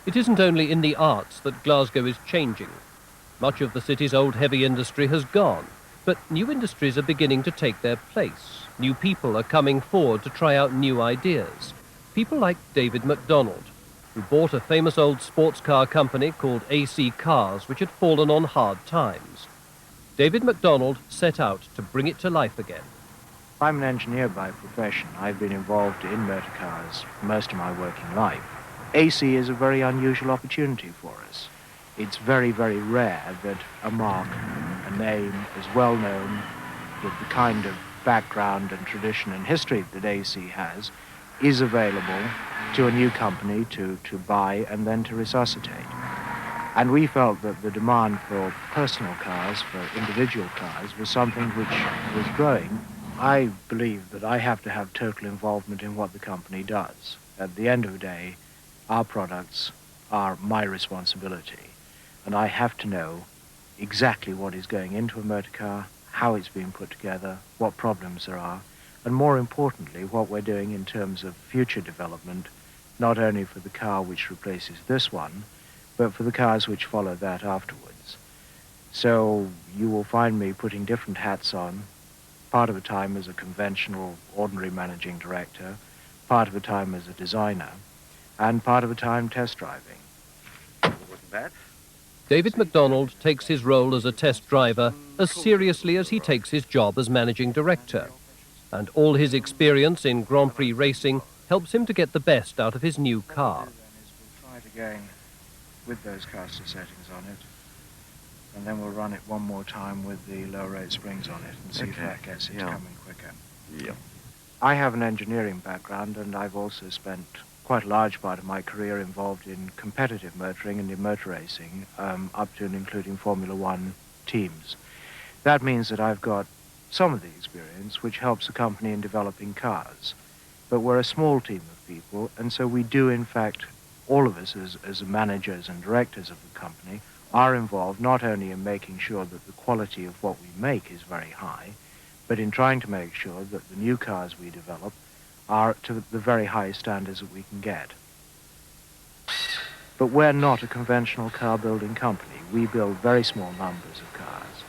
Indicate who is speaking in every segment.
Speaker 1: It isn't only in the arts that Glasgow is changing. Much of the city's old heavy industry has gone, but new industries are beginning to take their place. New people are coming forward to try out new ideas. People like David McDonald, who bought a famous old sports car company called AC Cars, which had fallen on hard times. David McDonald set out to bring it to life again.
Speaker 2: I'm an engineer by profession. I've been involved in motor cars most of my working life. AC is a very unusual opportunity for us. It's very, very rare that a mark, a name, is well known with the kind of background and tradition and history that AC has, is available to a new company to buy and then to resuscitate. And we felt that the demand for personal cars, for individual cars, was something which was growing. I believe that I have to have total involvement in what the company does. At the end of the day, our products are my responsibility, and I have to know exactly what is going into a motor car, how it's being put together, what problems there are, and more importantly, what we're doing in terms of future development, not only for the car which replaces this one, but for the cars which follow that afterwards. So you will find me putting different hats on, part of the time as a conventional, ordinary managing director, part of the time as a designer, and part of the time test driving.
Speaker 3: Wasn't bad.
Speaker 1: David McDonald takes his role as a test driver as seriously as he takes his job as managing director. And all his experience in Grand Prix racing helps him to get the best out of his new car.
Speaker 2: We'll try it again with those caster settings on it, and then we'll run it one more time with the low rate springs on it and see if that gets it coming quicker.
Speaker 3: Yeah.
Speaker 2: I have an engineering background, and I've also spent quite a large part of my career involved in competitive motoring and in motor racing, up to and including Formula One teams. That means that I've got some of the experience which helps the company in developing cars. But we're a small team of people, and so we do, in fact, all of us as managers and directors of the company are involved not only in making sure that the quality of what we make is very high, but in trying to make sure that the new cars we develop are to the very highest standards that we can get. But we're not a conventional car building company. We build very small numbers of cars.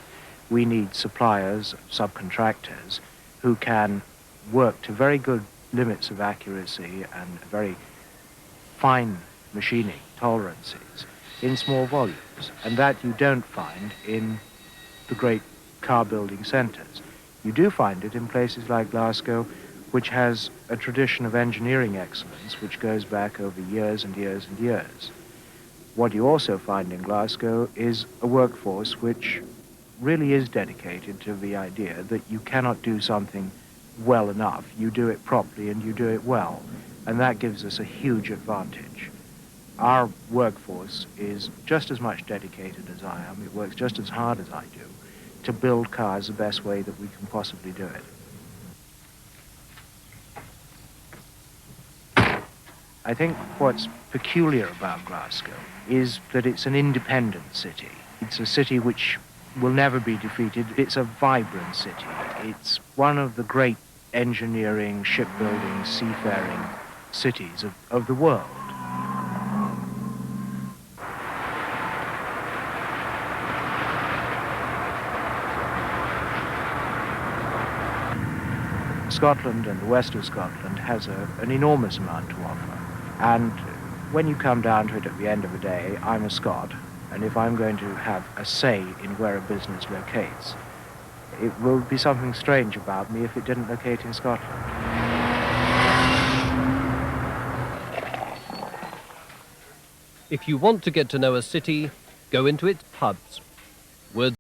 Speaker 2: We need suppliers, subcontractors, who can work to very good limits of accuracy and very fine machining tolerances in small volumes, and that you don't find in the great car building centers. You do find it in places like Glasgow, which has a tradition of engineering excellence which goes back over years and years and years. What you also find in Glasgow is a workforce which really is dedicated to the idea that you cannot do something well enough. You do it properly and you do it well, and that gives us a huge advantage. Our workforce is just as much dedicated as I am. It works just as hard as I do to build cars the best way that we can possibly do it. I think what's peculiar about Glasgow is that it's an independent city. It's a city which will never be defeated. It's a vibrant city. It's one of the great engineering, shipbuilding, seafaring cities of the world. Scotland and the west of Scotland has an enormous amount to offer. And when you come down to it at the end of the day, I'm a Scot, and if I'm going to have a say in where a business locates, it will be something strange about me if it didn't locate in Scotland.
Speaker 1: If you want to get to know a city, go into its pubs. Words